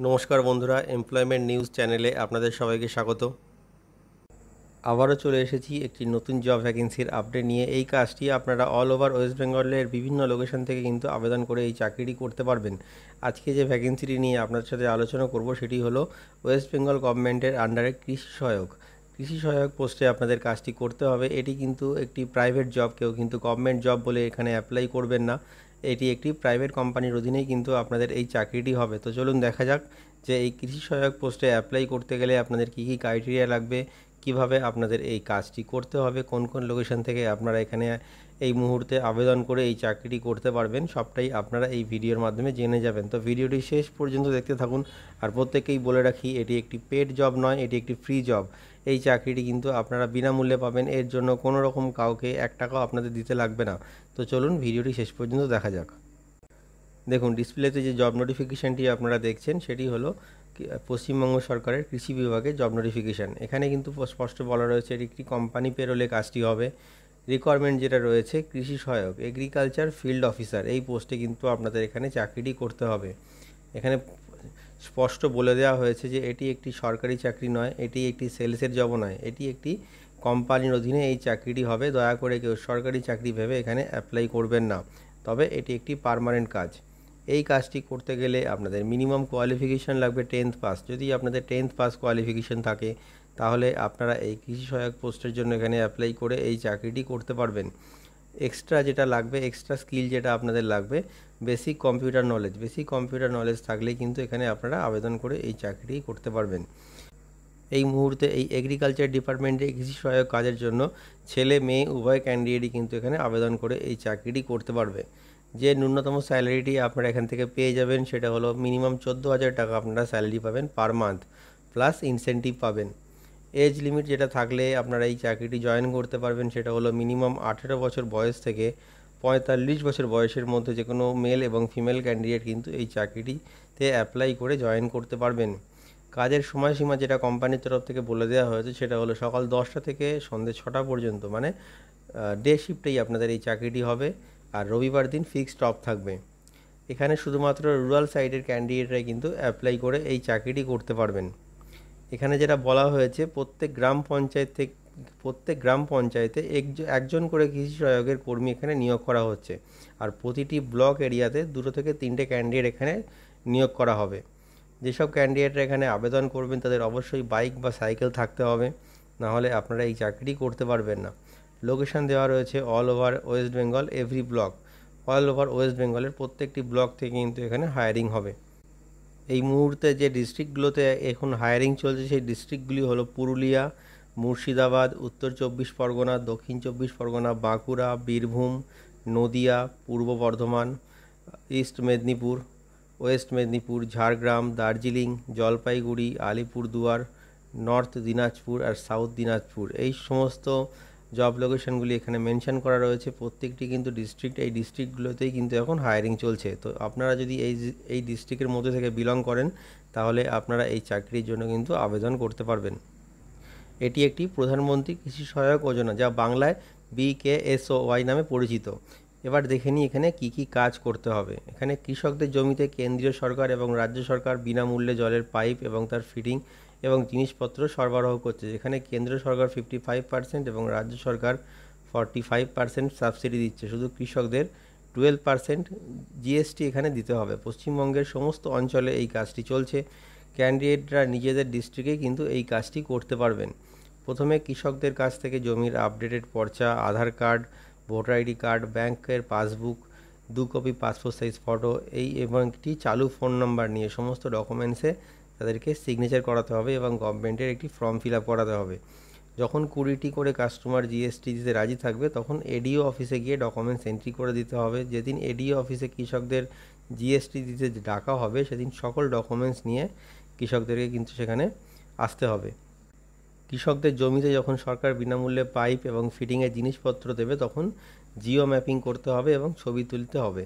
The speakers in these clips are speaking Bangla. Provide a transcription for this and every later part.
নমস্কার বন্ধুরা, এমপ্লয়মেন্ট নিউজ চ্যানেলে আপনাদের সবাইকে স্বাগত। আবারও চলে এসেছি একটি নতুন জব ভ্যাকেন্সির আপডেট নিয়ে। এই কাজটি আপনারা অল ওভার ওয়েস্ট বেঙ্গলের বিভিন্ন লোকেশন থেকে কিন্তু আবেদন করে এই চাকরিটি করতে পারবেন। আজকে যে ভ্যাকেন্সিটি নিয়ে আপনাদের সাথে আলোচনা করব সেটি হলো ওয়েস্ট বেঙ্গল গভর্নমেন্টের আন্ডারে কৃষি সহায়ক পোস্টে আপনাদের কাজটি করতে হবে। এটি কিন্তু একটি প্রাইভেট জব, কেউ কিন্তু গভর্নমেন্ট জব বলে এখানে অ্যাপ্লাই করবেন না। এটি একটি প্রাইভেট কোম্পানির অধীনেই কিন্তু আপনাদের এই চাকরিটি হবে। তো চলুন দেখা যাক যে এই কৃষি সহায়ক পোস্টে অ্যাপ্লাই করতে গেলে আপনাদের কী কী ক্রাইটেরিয়া লাগবে, কিভাবে আপনাদের এই কাজটি করতে হবে, কোন কোন লোকেশন থেকে আপনারা এখানে এই মুহূর্তে আবেদন করে এই চাকরিটি করতে পারবেন, সবটাই আপনারা এই ভিডিওর মাধ্যমে জেনে যাবেন। তো ভিডিওটি শেষ পর্যন্ত দেখতে থাকুন। আর প্রত্যেককেই বলে রাখি, এটি একটি পেড জব নয়, এটি একটি ফ্রি জব। এই চাকরিটি কিন্তু আপনারা বিনামূল্যে পাবেন, এর জন্য কোনো রকম কাউকে 1 টাকাও আপনাদের দিতে লাগবে না। তো চলুন ভিডিওটি শেষ পর্যন্ত দেখা যাক। দেখুন, ডিসপ্লেতে যে জব নোটিফিকেশানটি আপনারা দেখছেন সেটি হলো পশ্চিমবঙ্গ সরকারের কৃষি বিভাগের জব নোটিফিকেশান। এখানে কিন্তু স্পষ্ট বলা রয়েছে এটি একটি কোম্পানি পেরোলে কাজটি হবে। রিকোয়ারমেন্ট যেটা রয়েছে কৃষি সহায়ক এগ্রিকালচার ফিল্ড অফিসার, এই পোস্টে কিন্তু আপনাদের এখানে চাকরিটি করতে হবে। এখানে স্পষ্ট বলে দেওয়া হয়েছে যে এটি একটি সরকারি চাকরি নয়, এটি একটি সেলসের জবও নয়, এটি একটি কোম্পানির অধীনে এই চাকরিটি হবে। দয়া করে কেউ সরকারি চাকরি ভেবে এখানে অ্যাপ্লাই করবেন না, তবে এটি একটি পার্মানেন্ট কাজ। এই কাজটি করতে গেলে আপনাদের মিনিমাম কোয়ালিফিকেশান লাগবে 10th পাস। যদি আপনাদের 10th পাস কোয়ালিফিকেশান থাকে তাহলে আপনারা এই কৃষি সহায়ক পোস্টের জন্য এখানে অ্যাপ্লাই করে এই চাকরিটি করতে পারবেন। এক্সট্রা যেটা লাগবে, এক্সট্রা স্কিল যেটা আপনাদের লাগবে, বেসিক কম্পিউটার নলেজ থাকলেই কিন্তু এখানে আপনারা আবেদন করে এই চাকরিটি করতে পারবেন। এই মুহূর্তে এই এগ্রিকালচার ডিপার্টমেন্টে কৃষি সহায়ক কাজের জন্য ছেলে মেয়ে উভয় ক্যান্ডিডেটই কিন্তু এখানে আবেদন করে এই চাকরিটি করতে পারবে। যে ন্যূনতম স্যালারিটি আপনারা এখান থেকে পেয়ে যাবেন সেটা হলো মিনিমাম 14,000 টাকা আপনারা স্যালারি পাবেন পার মান্থ, প্লাস ইনসেন্টিভ পাবেন। এজ লিমিট যেটা থাকলে আপনারা এই চাকরিটি জয়েন করতে পারবেন সেটা হলো মিনিমাম 18 বছর বয়স থেকে 45 বছর বয়সের মধ্যে যে কোনো মেল এবং ফিমেল ক্যান্ডিডেট কিন্তু এই চাকরিটিতে অ্যাপ্লাই করে জয়েন করতে পারবেন। কাজের সময়সীমা যেটা কোম্পানির তরফ থেকে বলে দেওয়া হয়েছে সেটা হলো সকাল 10টা থেকে সন্ধ্যে 6টা পর্যন্ত, মানে ডে শিফটেই আপনাদের এই চাকরিটি হবে। আর রবিবার দিন ফিক্সড অফ থাকবে। এখানে শুধুমাত্র রুরাল সাইডের ক্যান্ডিডেটরাই কিন্তু অ্যাপ্লাই করে এই চাকরিটি করতে পারবেন। এখানে যেটা বলা হয়েছে প্রত্যেক গ্রাম পঞ্চায়েতে একজন করে কৃষি সহায়কের কর্মী এখানে নিয়োগ করা হচ্ছে। আর প্রতিটি ব্লক এরিয়াতে 2 থেকে 3টে ক্যান্ডিডেট এখানে নিয়োগ করা হবে। যেসব ক্যান্ডিডেটরা এখানে আবেদন করবেন তাদের অবশ্যই বাইক বা সাইকেল থাকতে হবে, নাহলে আপনারা এই চাকরি করতে পারবেন না। লোকেশান দেওয়া রয়েছে all over West Bengal, every block. All over West বেঙ্গলের প্রত্যেকটি ব্লক থেকে কিন্তু এখানে হায়ারিং হবে। এই মুহূর্তে যে ডিস্ট্রিক্টগুলোতে এখন হায়ারিং চলছে সেই ডিস্ট্রিক্টগুলি হলো পুরুলিয়া, মুর্শিদাবাদ, উত্তর 24 পরগনা, দক্ষিণ 24 পরগনা, বাঁকুড়া, বীরভূম, নদিয়া, পূর্ব Bardhaman, east Medinipur, west Medinipur, Jhargram, Darjeeling, Jalpaiguri, Alipurduar, north Dinajpur আর সাউথ দিনাজপুর। এই সমস্ত জব লোকেশনগুলি এখানে মেনশন করা রয়েছে। প্রত্যেকটি কিন্তু এই ডিস্ট্রিক্টগুলোতেই কিন্তু এখন হায়ারিং চলছে। তো আপনারা যদি এই ডিস্ট্রিক্টের মধ্যে থেকে বিলং করেন তাহলে আপনারা এই চাকরির জন্য কিন্তু আবেদন করতে পারবেন। এটি একটি প্রধানমন্ত্রী কৃষি সহায়ক যোজনা, যা বাংলায় BKSOY নামে পরিচিত। এবার দেখে নিই এখানে কি কি কাজ করতে হবে। এখানে কৃষকদের জমিতে কেন্দ্রীয় সরকার এবং রাজ্য সরকার বিনামূল্যে জলের পাইপ এবং তার ফিটিং এবং জিনিসপত্র সরবরাহ করছে। এখানে কেন্দ্র সরকার 55% এবং রাজ্য সরকার 45% সাবসিডি দিচ্ছে। শুধু কৃষকদের 12% GST এখানে দিতে হবে। পশ্চিমবঙ্গের সমস্ত অঞ্চলে এই কাজটি চলছে। ক্যান্ডিডেটরা নিজেদের ডিস্ট্রিক্টে কিন্তু এই কাজটি করতে পারবেন। প্রথমে কৃষকদের কাছ থেকে জমির আপডেটেড পর্চা, আধার কার্ড, ভোটার আইডি কার্ড, ব্যাংকের passbook, 2 copy passport size photo এবং একটি চালু ফোন নাম্বার নিয়ে সমস্ত ডকুমেন্টসে তাদেরকে সিগনেচার করাতে হবে এবং গভর্নমেন্টের একটি ফর্ম ফিল আপ করাতে হবে। যখন 20টি করে কাস্টমার GST দিতে রাজি থাকবে তখন ADO অফিসে গিয়ে ডকুমেন্টস এন্ট্রি করে দিতে হবে। যেদিন ADO অফিসে কৃষকদের GST দিতে ডাকা হবে সেদিন সকল ডকুমেন্টস নিয়ে কৃষকদেরকে কিন্তু সেখানে আসতে হবে। কৃষকদের জমিতে যখন সরকার বিনামূল্যে পাইপ এবং ফিটিংয়ের জিনিসপত্র দেবে তখন জিও ম্যাপিং করতে হবে এবং ছবি তুলতে হবে।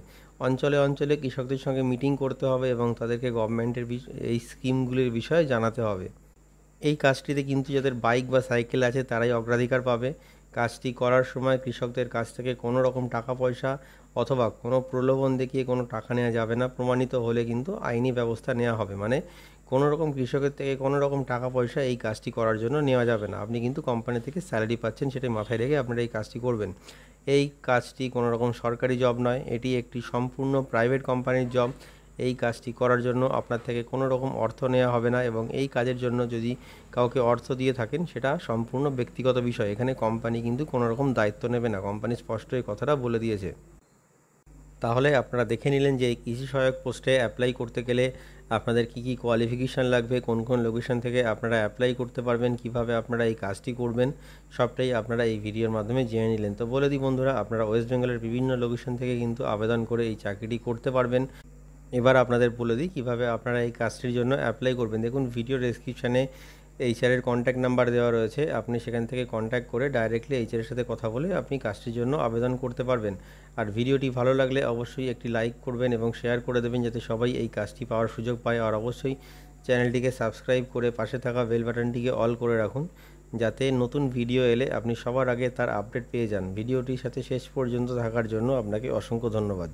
অঞ্চলে অঞ্চলে কৃষকদের সঙ্গে মিটিং করতে হবে এবং তাদেরকে গভর্নমেন্টের এই স্কিমগুলির বিষয়ে জানাতে হবে। এই কাজটিতে কিন্তু যাদের বাইক বা সাইকেল আছে তারাই অগ্রাধিকার পাবে। কাজটি করার সময় কৃষকদের কাছ থেকে কোনো রকম টাকা পয়সা অথবা কোনো প্রলোভন দেখিয়ে কোনো টাকা নেওয়া যাবে না। প্রমাণিত হলে কিন্তু আইনি ব্যবস্থা নেওয়া হবে। মানে কোনো রকম কৃষকের থেকে কোনো রকম টাকা পয়সা এই কাজটি করার জন্য নেওয়া যাবে না। আপনি কিন্তু কোম্পানি থেকে স্যালারি পাচ্ছেন, সেটাই মাথায় রেখে আপনারা এই কাজটি করবেন। এই কাজটি কোনো রকম সরকারি জব নয়, এটি একটি সম্পূর্ণ প্রাইভেট কোম্পানির জব। এই কাজটি করার জন্য আপনার থেকে কোনো রকম অর্থ নেওয়া হবে না, এবং এই কাজের জন্য যদি কাউকে অর্থ দিয়ে থাকেন সেটা সম্পূর্ণ ব্যক্তিগত বিষয়। এখানে কোম্পানি কিন্তু কোনো রকম দায়িত্ব নেবে না। কোম্পানি স্পষ্ট এই কথাটা বলে দিয়েছে। তাহলে আপনারা দেখে নিলেন যে এই কৃষি সহায়ক পোস্টে অ্যাপ্লাই করতে গেলে আপনাদের কি কি কোয়ালিফিকেশান লাগবে, কোন কোন লোকেশন থেকে আপনারা অ্যাপ্লাই করতে পারবেন, কিভাবে আপনারা এই কাজটি করবেন, সবটাই আপনারা এই ভিডিওর মাধ্যমে জেনে নিলেন। তো বলে দিই বন্ধুরা, আপনারা ওয়েস্ট বেঙ্গলের বিভিন্ন লোকেশন থেকে কিন্তু আবেদন করে এই চাকরিটি করতে পারবেন। এবার আপনাদের বলে দিই কীভাবে আপনারা এই কাজটির জন্য অ্যাপ্লাই করবেন। দেখুন, ভিডিও ডেসক্রিপশানে এইচআরের কন্ট্যাক্ট নাম্বার দেওয়া রয়েছে। আপনি সেখান থেকে কন্ট্যাক্ট করে ডাইরেক্টলি এইচআরের সাথে কথা বলে আপনি কাজটির জন্য আবেদন করতে পারবেন। আর ভিডিওটি ভালো লাগলে অবশ্যই একটি লাইক করবেন এবং শেয়ার করে দেবেন, যাতে সবাই এই কাজটি পাওয়ার সুযোগ পায়। আর অবশ্যই চ্যানেলটিকে সাবস্ক্রাইব করে পাশে থাকা বেল বাটনটিকে অল করে রাখুন, যাতে নতুন ভিডিও এলে আপনি সবার আগে তার আপডেট পেয়ে যান। ভিডিওটির সাথে শেষ পর্যন্ত থাকার জন্য আপনাকে অসংখ্য ধন্যবাদ।